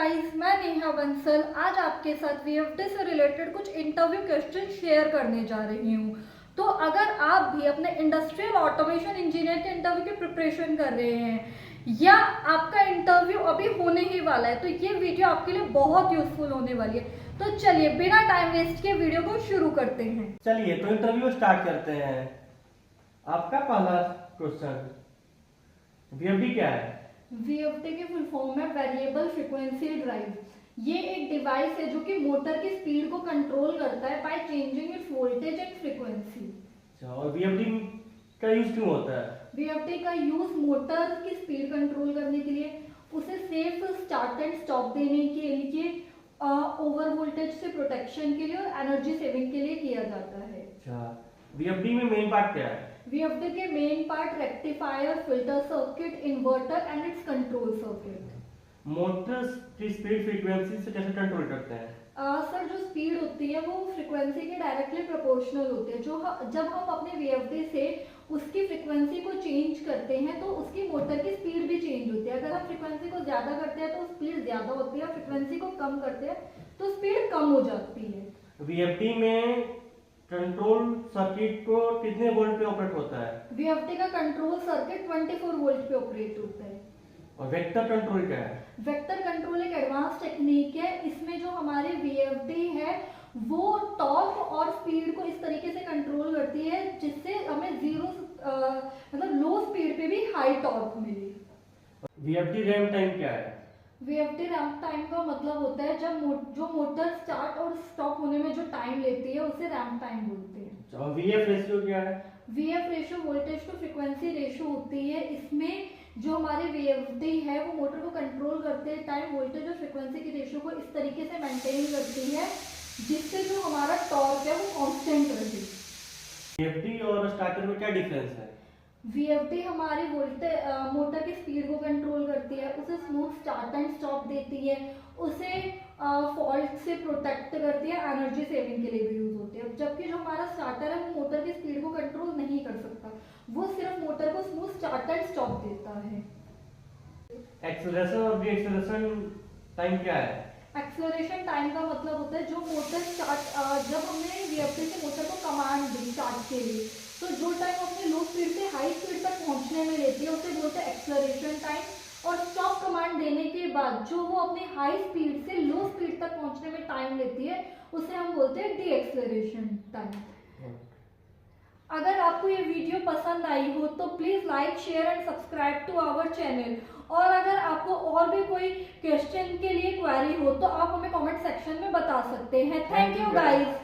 Guys, मैं नेहा बंसल आज आपके साथ वीएफटी से रिलेटेड कुछ इंटरव्यू क्वेश्चन शेयर करने जा रही हूँ। तो अगर आप भी अपने इंडस्ट्रियल ऑटोमेशन इंजीनियर के इंटरव्यू की प्रिपरेशन कर रहे हैं या आपका इंटरव्यू अभी होने ही वाला है तो ये वीडियो आपके लिए बहुत यूजफुल होने वाली है। तो चलिए बिना टाइम वेस्ट के वीडियो को शुरू करते हैं। चलिए तो इंटरव्यू स्टार्ट करते हैं। आपका पहला क्वेश्चन, वीएफडी क्या है? वीएफटी की फुल फॉर्म है वेरिएबल फ्रीक्वेंसी ड्राइव। ये एक डिवाइस है जो कि मोटर की स्पीड को कंट्रोल करता है by changing it's voltage and frequency. अच्छा, और वीएफडी का यूज क्यों होता है? वीएफटी का यूज मोटर की स्पीड कंट्रोल करने के लिए, उसे सेफ स्टार्ट एंड स्टॉप देने के लिए, ओवर वोल्टेज से प्रोटेक्शन के लिए और एनर्जी सेविंग के लिए किया जाता है। अच्छा, वीएफडी में मेन पार्ट क्या है? वीएफटी के main part rectifier, filter circuit, inverter and it's control circuit. Motor की स्पीड फ्रीक्वेंसी से कैसे कंट्रोल करते हैं? सर, जो स्पीड होती है वो फ्रीक्वेंसी के डायरेक्टली प्रोपोर्शनल होती है। जब हम अपने वीएफडी से उसकी फ्रीक्वेंसी को चेंज करते हैं तो उसकी मोटर की स्पीड भी चेंज होती है। अगर हम फ्रीक्वेंसी को ज्यादा करते हैं तो स्पीड ज्यादा होती है और फ्रीक्वेंसी को कम करते हैं तो स्पीड कम हो जाती है। वीएफडी में कंट्रोल सर्किट को कितने वोल्ट पे ऑपरेट होता है? वीएफडी का कंट्रोल सर्किट 24 वोल्ट पे ऑपरेट होता है। और वेक्टर कंट्रोल क्या है? वेक्टर कंट्रोल एक एडवांस टेक्निक है। इसमें जो हमारे वीएफडी है वो टॉर्क और स्पीड को इस तरीके से कंट्रोल करती है जिससे हमें मतलब लो स्पीड पे भी हाई टॉर्क मिले। वीएफडी रैम टाइम क्या है? वीएफडी रैम्प टाइम का मतलब होता है जो मोटर स्टार्ट और स्टॉप होने में जो टाइम लेती है उसे रैम्प टाइम बोलते हैं। और वीएफ रेशियो क्या है? VF ratio voltage to frequency ratio होती है। इसमें जो हमारे वीएफडी है वो मोटर को कंट्रोल करते टाइम वोल्टेज और फ्रीक्वेंसी की रेशियो को इस तरीके से मेंटेन करती है जिससे जो हमारा टॉर्क है वो कांस्टेंट रहे। वीएफडी और स्टार्टर में क्या डिफरेंस है? वीएफडी हमारी मोटर की स्पीड को कंट्रोल करती है, उसे स्मूथ स्टार्ट एंड स्टॉप देती है, उसे फॉल्ट से प्रोटेक्ट करती है, एनर्जी सेविंग के लिए भी यूज होती है। जबकि जो हमारा स्टार्टर है वो मोटर की स्पीड को कंट्रोल नहीं कर सकता, वो सिर्फ मोटर को स्मूथ स्टार्ट एंड स्टॉप देता है। एक्सेलरेशन और डीएक्सेलरेशन टाइम क्या है? एक्सेलरेशन टाइम का मतलब होता है जो मोटर जब हमने वीएफडी से मोटर को कमांड दी स्टार्ट के लिए तो जो टाइम अपने लो स्पीड से हाई स्पीड तक पहुंचने में लेती है उसे बोलते हैं एक्सेलरेशन टाइम। और स्टॉप कमांड देने के बाद जो वो अपने हाई स्पीड से लो स्पीड तक पहुंचने में टाइम लेती है उसे हम बोलते हैं डी एक्सेलरेशन टाइम। अगर आपको ये वीडियो पसंद आई हो तो please like, share and subscribe to our channel. और अगर आपको और भी कोई क्वेश्चन के लिए क्वेरी हो तो आप हमें कमेंट सेक्शन में बता सकते हैं। Thank you guys.